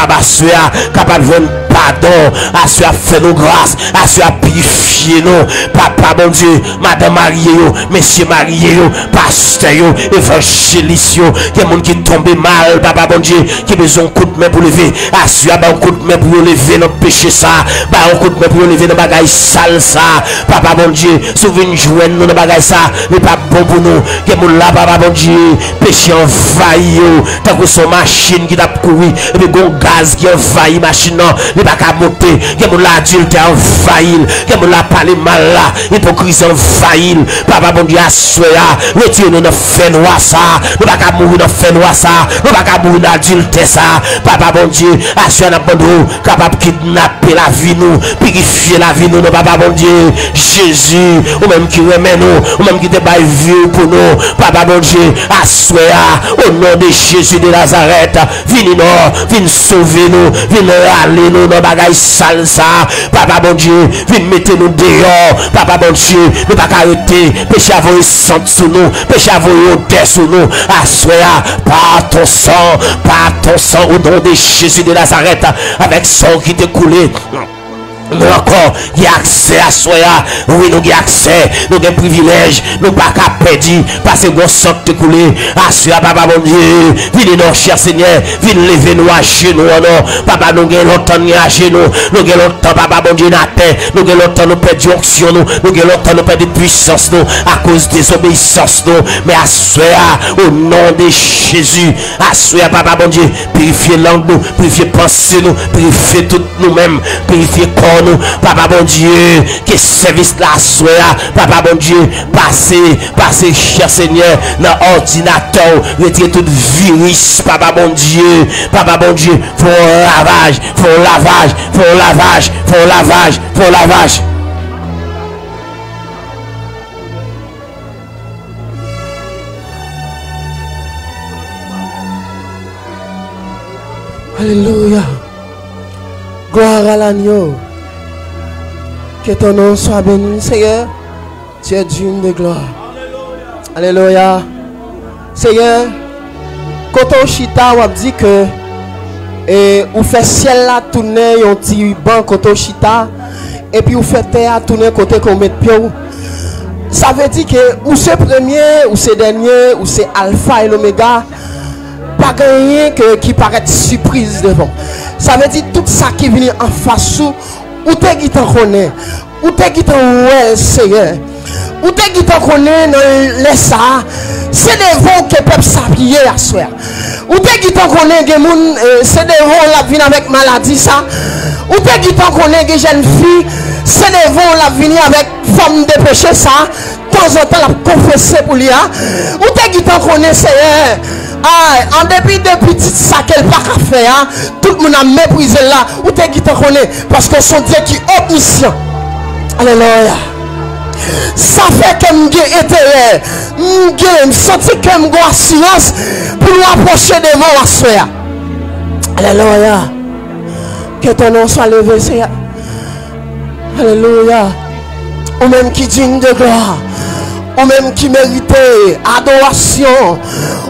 capable capable de pardon, assurer faire nos grâces, assurer purifier nous. Papa bon Dieu, madame mariée, monsieur marié, pasteur, évangéliste, qui monde qui tombe mal, papa bon Dieu, qui besoin de coup de main pour lever, assurer un coup de main pour lever notre péché ça, un coup de main pour lever nos bagages sales ça. Papa bon Dieu, souviens joindre nous nos bagages ça, mais pas bon pour nous. Qui monde là, papa bon Dieu, péché envahi, tant que son machine qui t'a couru, et puis gon gaz qui envahit machine non, il pas qu'à monter. Qui monde là adulte envahi, qui monde là parler mal là, hypocrisie envahi. Papa bon Dieu, assoya, retire nous dans fait noir ça, nous pas qu'à mourir dans fait noir ça, nous pas qu'à mourir dans adulte ça. Papa bon Dieu, assoya n'a pas nous capable kidnapper la vie nous, purifier la vie nous, papa bon Dieu, Jésus, ou même qui remet nous, ou même qui te baille vieux pour nous, papa bon Dieu, assoya, au nom de Jésus de Nazareth, venez nous, venez sauver nous, venez râler nous dans bagaille sale ça, papa bon Dieu, venez mettre nous dehors, papa bon Dieu, nous pas arrêter, péché à vous sentir sous nous, péché à vous odeur sous nous, assoya, par ton sang, au nom de Jésus de Nazareth, avec sang qui t'est coulé. Nous encore, il y a accès à soi. Oui, nous avons accès, nous avons privilège, nous pas qu'à perdre, parce que nous sommes coulés. Assure, papa, mon Dieu, venez nous, cher Seigneur, venez lever nous à genoux, non. Papa, nous avons longtemps à genoux, nous avons longtemps, papa, mon Dieu, na terre, nous avons longtemps, nous perdons onction, nous avons longtemps, nous perdons puissance, nous, à cause des obéissances, nous. Mais assure, au nom de Jésus, assure, papa, mon Dieu, purifier langue, nous, purifier pensée, nous, purifier tout nous-mêmes, purifier corps. Papa bon Dieu, que service là soit, papa bon Dieu, passez, cher Seigneur, dans l'ordinateur, retirez tout virus, papa bon Dieu, faut lavage. Alléluia. Gloire à l'agneau. Que ton nom soit béni, Seigneur. Tu es digne de gloire. Alléluia. Seigneur, quand on chita, on dit que ou fait ciel là tourner, on petit banc quand on chita, et puis on fait terre tourner côté qu'on met pied. Ça veut dire que ou c'est premier, ou c'est dernier, ou c'est alpha et l'oméga. Pas gagné qui paraît surprise devant. Ça veut dire tout ça qui vient en face ou t'es qui t'en connaît, ou t'es qui t'en ouais Seigneur, ou t'es qui t'en connaît dans les ça, c'est des vents que peuvent s'appuyer à soi. Ou t'es qui t'en connaît que moun c'est des vents la vie avec maladie ça, ou t'es qui t'en connaît que jeune fille, c'est des vents la vie avec femme de péché ça, de temps en temps la confesser pour lui, ou t'es qui t'en connaît Seigneur. En dépit de petites ça qu'elle pas qu'à faire, tout le monde a méprisé là, ou t'es qui te connaît, parce que son Dieu qui est omniscient. Alléluia. Ça fait que j'ai intérêt, j'ai senti que j'ai assurance pour nous approcher de mon assoir. Alléluia. Que ton nom soit levé, Seigneur. Alléluia. Ou même qui digne de gloire. Ou même qui méritait adoration,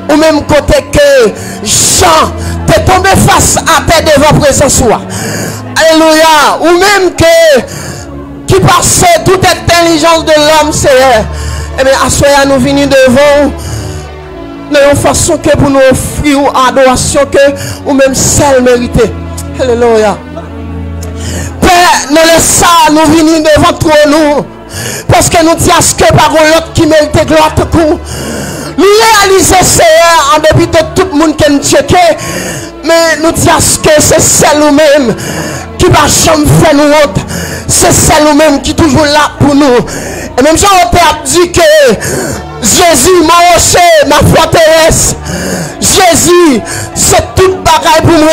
ou même côté que Jean t'es tombé face à terre devant présence. Alléluia. Ou même que qui passait toute intelligence de l'homme, Seigneur. Eh bien, à soi, nous venons devant de une façon que pour nous offrir adoration que ou même celle méritée. Alléluia. Père, nous laissons ça, nous venons devant toi, nous. Parce que nous disons que par l'autre qui mérite gloire de coup. Nous réalisons Seigneur en dépit de tout le monde qui nous checké. Mais nous disons que c'est celle nous-mêmes qui va jamais faire nous autres. C'est celle nous-mêmes qui est toujours là pour nous. Et même Jean-Pierre dit que Jésus m'a rocher, ma forteresse. Jésus, c'est tout bagaille pour moi.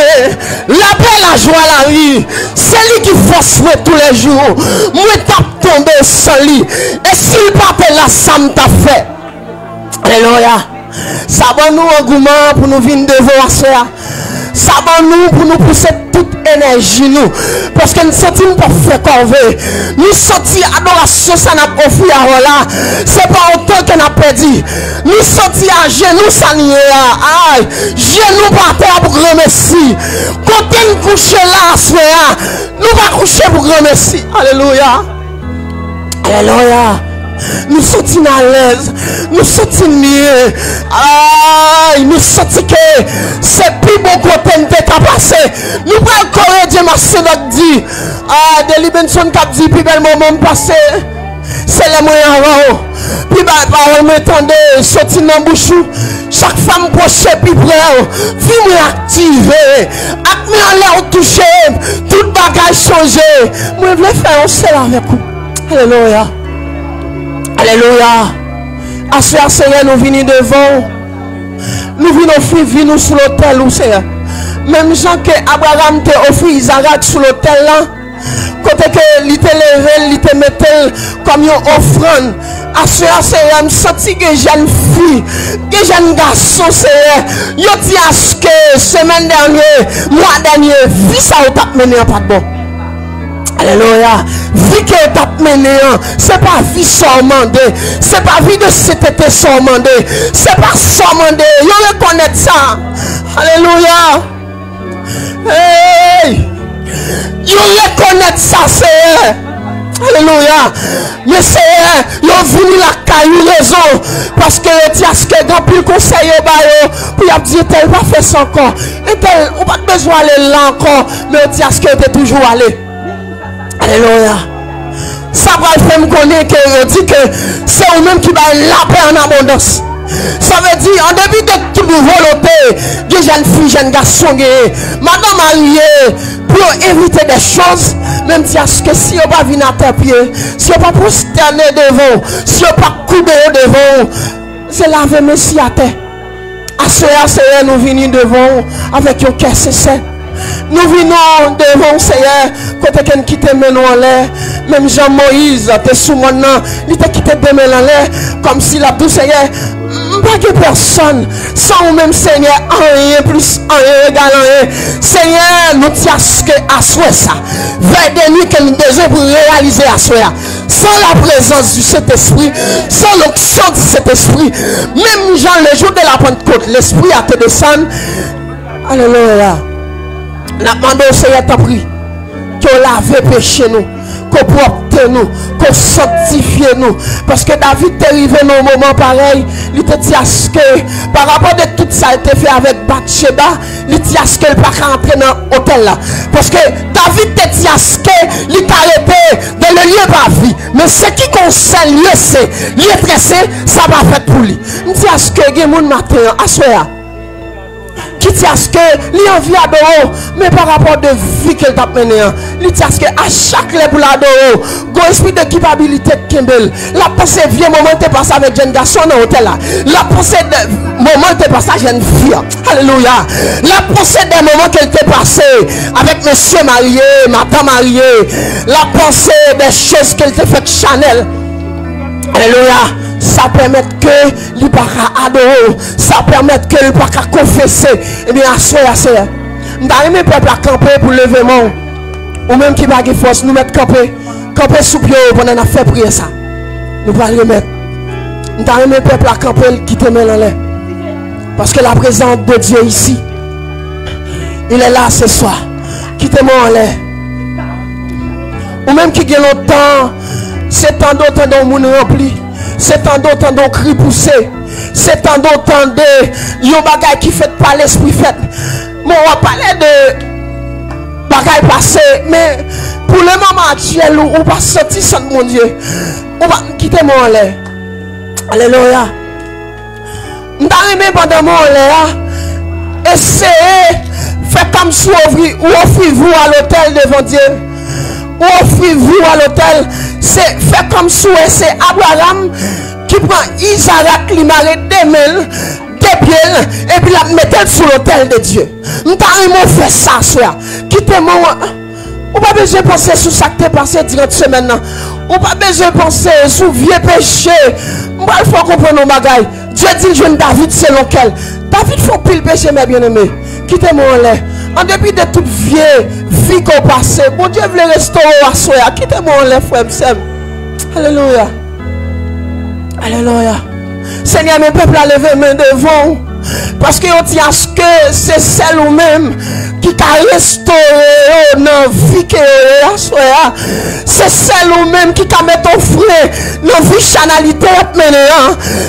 La paix, la joie, la vie. C'est lui qui force moi tous les jours. Moi, t'as tombé sans lui. Et s'il pas là, ça me t'a fait. Alléluia. Ça va nous engouement pour nous venir devant ça. Ça va nous pour nous pousser toute énergie nous. Parce que nous sentons pas faire corvée. Nous sentons adoration, ça n'a pas offert à là. C'est pas autant qu'on a perdu. Nous sentons à genoux, ça n'y est. Aïe. Genoux par terre pour remercier. Quand on coucher là, frère. Nous pas coucher pour grand merci. Alléluia. Alléluia. Nous sommes à l'aise. Nous sommes mieux. Aïe, nous sommes que c'est plus bon côté de ta passé. Nous prenons corps Dieu merci notre dit. Ah, de Libenson qui a dit plus bel moment passé. C'est les moyens avant. Puis parole m'entendez, sorti dans bouche. Chaque femme proche puis près. Vie activer. Acte en l'air toucher. Tout bagage changer. Moi je voulais faire un seul avec vous. Alléluia. Alléluia. À ce Seigneur, nous venons devant. Nous venons offrir nous sur l'autel, Seigneur. Même gens que Abraham t'a offert Isaac sur l'autel là. Côté que il t'a levé, il t'a mis comme une offrande. À ce Seigneur, je sens que jeune fille, que jeune garçon, Seigneur, yo dit à ce que semaine dernière, mois dernier, vie ça ou t'a mené pas de bon. Alléluia. Vie que t'a mené, c'est pas vie sormandé, c'est pas vie de cet été sormandé, c'est pas sormandé. Yo reconnaît ça. Alléluia. Hey. Yo reconnaît ça, Seigneur. Alléluia. Mais Seigneur, yo venu la caillou raison parce que tu as ce que grand plus conseil au bail pour y dire tel pas fait ça encore. Et tel on pas besoin aller là encore, mais tu as ce que tu toujours allé. Alléluia. Ça va faire me connaître que dit que c'est eux-mêmes qui va la paix en abondance. Ça veut dire, en début de toute volonté, des jeunes filles, jeunes garçons, madame mariée, pour éviter des choses, même si si on va venir à tes pieds, si on va prosterner devant, si on va couper devant, c'est laver Messie à terre. À ce nous venons devant avec un cœur sincère. Nous venons devant Seigneur, côté quelqu'un qui te mène en l'air, même Jean-Moïse, t'es sous mon nom, il t'a quitté de mène en l'air, comme s'il a tout Seigneur, pas que personne, sans même Seigneur, rien plus, rien égal, rien. Seigneur, nous tiens que à souhait ça, vers des nuits que nous devons pour réaliser à souhait. Sans la présence du Saint-Esprit, sans l'onction du Saint-Esprit, même Jean, le jour de la Pentecôte, l'Esprit a te descendu. Alléluia. Nous demandons au Seigneur t'en prie qu'on lave péché nous, qu'on propre nous, qu'on sanctifie nous. Parce que David est arrivé dans un moment pareil, il te dit à ce que par rapport à tout ça a été fait avec Bathsheba, il dit à ce qu'il ne peut pas rentrer dans l'hôtel là. Parce que David te dit à ce qu'il t'a arrêté dans le lieu par vie. Mais ce qui concerne lieu c'est, lieu tressé, ça va faire pour lui. Il dit à ce que il y a un matin, à ce qui dit à ce que l'envie adore, mais par rapport de vie qu'elle t'a mené, il dit à ce que à chaque level adore, go esprit de culpabilité de Kimbel, la pensée vient moment de passer avec jeune garçon dans l'hôtel là, la pensée de moment de passer avec jeune fille, alléluia, la pensée des moments qu'elle t'est passé avec monsieur marié, madame mariée, la pensée des choses qu'elle t'a fait Chanel, alléluia. Ça permet que lui pas adorer, ça permet que lui pas confesser. Et bien, assoyez. Nous avons mes peuples à camper pour lever mon. Ou même qui n'a pas de force, nous mettre camper sous pied pendant qu'on a fait prier ça. Nous ne pouvons pas remettre. Nous avons mes peuples à camper qui te met en l'air. Parce que la présence de Dieu ici, il est là ce soir. Qui te met en l'air. Ou même qui a longtemps, c'est tant d'autres dont nous remplis. C'est tant d'autres dont cri poussé. C'est tant d'autres de yon bagay qui fait pas l'esprit fait. Bon, on va parler de bagay passé, mais pour le moment actuel, on va sortir sans mon Dieu. On va quitter mon l'air. Alléluia. Nous allons pendant mon l'air. Essayez, faites comme si vous offrez-vous à l'hôtel devant Dieu. Ou offrez-vous à l'hôtel. C'est fait comme si c'est Abraham qui prend Isaac, il m'arrête des mains, des pieds, et puis la mettait sur l'autel de Dieu. Nous avons fait ça, soir. Quittez-moi. On pas besoin de penser sur ça qui est passé durant cette semaine. On pas besoin de penser sur vieux péché. On va le faire comprendre nos bagailles. Dieu dit, jeune David, c'est lequel. David faut pile péché, mes bien-aimés. Quittez-moi en l'air. En dépit de toute vieille vie qu'on passe, bon Dieu veut restaurer à soi. Quittez-moi en l'air, frère. Alléluia. Alléluia. Seigneur, mes peuples à lever main devant. Parce que on dit à ce que c'est celle ou même qui a restauré dans vie que c'est celle ou même qui a mis ton frère dans vie chanalité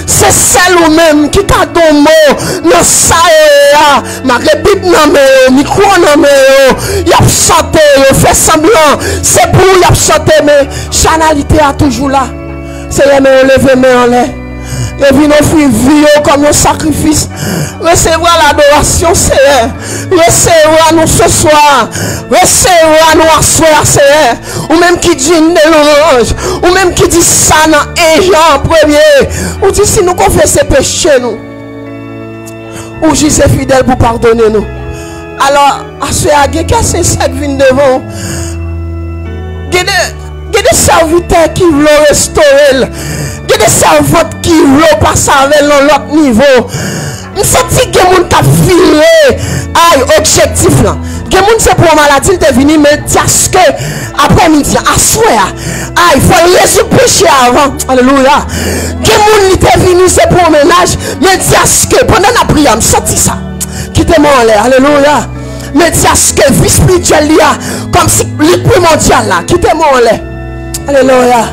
c'est celle ou même qui a don mot dans ça ma répète non mais micro non mais y a chanté fait semblant c'est pour y a chanté mais chanalité a toujours là c'est mais lever main en l'air et puis nous offrir vie comme un sacrifice. Recevoir l'adoration, Seigneur. Recevoir nous ce soir. Recevoir nous à soir, Seigneur. Ou même qui dit de l'orange. Ou même qui dit ça dans un Jean en premier. Ou dit si nous confessons péchés, nous. Ou Jésus est fidèle pour pardonner nous. Alors, à ce soir, qu'est-ce que c'est qui vient devant? Il y a des serviteurs qui veulent restaurer. Il y a des servantes qui veulent passer avec l'autre niveau. Je sens que les gens ont filé à objectif là. Les gens c'est pour maladie, ils sont venus, mais parce que après-midi, à soir, il faut résoudre le péché avant. Alléluia. Les gens sont venus, c'est pour ménage, mais parce que pendant la prière, je sens ça. Quittez-moi en l'air. Alléluia. Mais parce que vie spirituelle, comme si le primordial là, quittez-moi en l'air. Alléluia.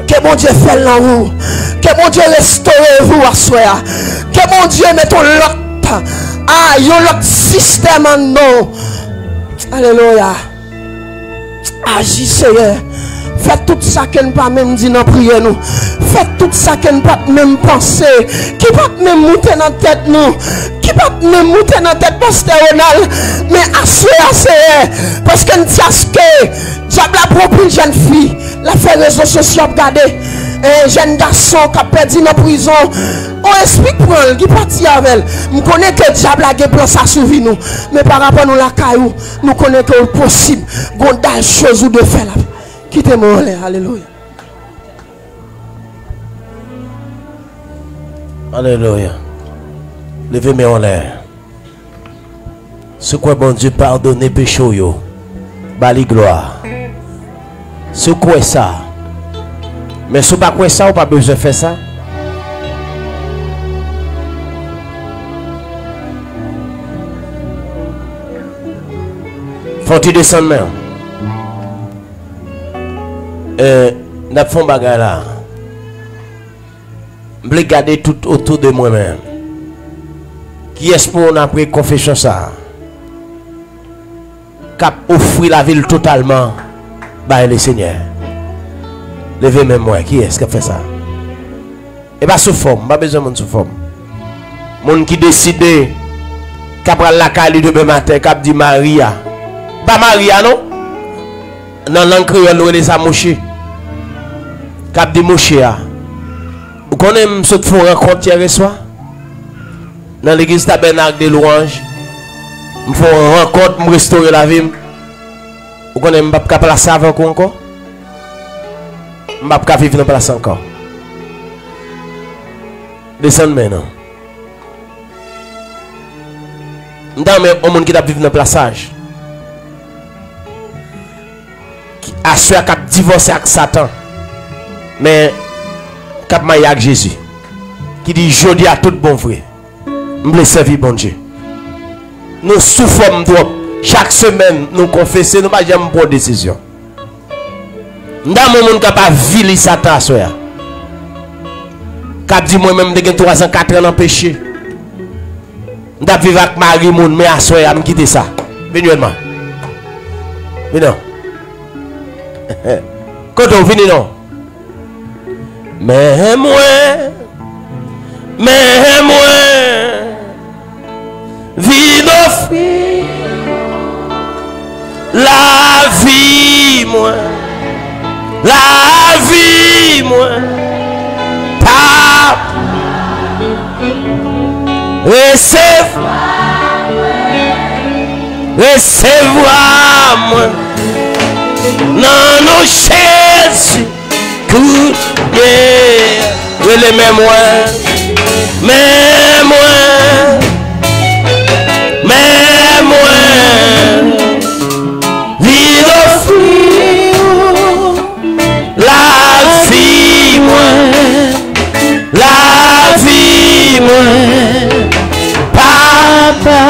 Que mon Dieu fait dans vous. Que mon Dieu restaure vous à soi. Que mon Dieu mette l'autre système en nous. Alléluia. Agis Seigneur. Faites tout ça qu'elle ne pas même dire dans prière nous. Faites tout ça qu'elle ne pas même penser. Qui pas même monter dans la tête nous. Qui pas même monter dans la tête pasteur Ronald. Mais assurez Seigneur. Parce que nous disons que diable a propre une jeune fille. La fait réseaux sociaux regarder. Un jeune garçon qui a perdu dans la prison. On explique pour elle, qui partit avec elle. Nous connaissons que le diable a plan ça sur nous. Mais par rapport à nous la caillou, nous connaissons que c'est possible. Il y a des choses de faire là. Quittez-moi en l'air. Alléluia. Alléluia. Levez-moi en l'air. Ce quoi bon Dieu pardonne péché yo. Bali gloire. Ce quoi ça? Mais si pas quoi ça, ou pas besoin de faire ça? Faut-il descendre même? N'a pas fait bagarre là. Je vais garder tout autour de moi-même. Qui est-ce pour après confession ça? Cap offrir la ville totalement par le Seigneur. Levez même moi. Qui est-ce qui a fait ça? Et pas sous forme. Pas besoin de sous forme. Moun qui décide qu'après la caille demain matin, cap dit Maria. Pas Maria non? Dans langue créole, on les a mouché. Cap dit mouché. Vous connaissez ce qu'il faut rencontrer hier soir? Dans l'église tabernacle de Louange. Il faut rencontrer, me restaurer la vie. Vous connaissez, je ne peux pas placer avant encore? Je ne peux pas vivre dans la place encore. Descendez maintenant. Je ne monde qui vivre dans le plaçage. Qui assure qu'il a divorcé avec Satan. Mais qui a marié avec Jésus. Qui dit, je dis à tout bon frère. Je vais servir bon Dieu. Nous souffrons trop. Chaque semaine, nous confessons, nous ne pouvons jamais prendre décision. Nous avons un monde qui n'a pas vu Satan à soi. Qui a dit moi-même de 3 ans, 4 ans en péché. Nous avons vécu avec Marie, mais à soi, je vais quitter ça. Venez, moi. Venez. Quand on vient, non. Mais moi. Vie d'offrir la vie moi pas recevoir moi non nos Jésus les mémoires vie d'offrir la vie moi papa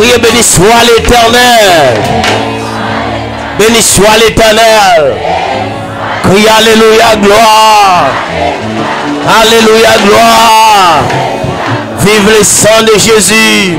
Criez, béni soit l'Éternel. Béni soit l'Éternel. Criez alléluia, gloire. Alléluia, gloire. Vive le sang de Jésus.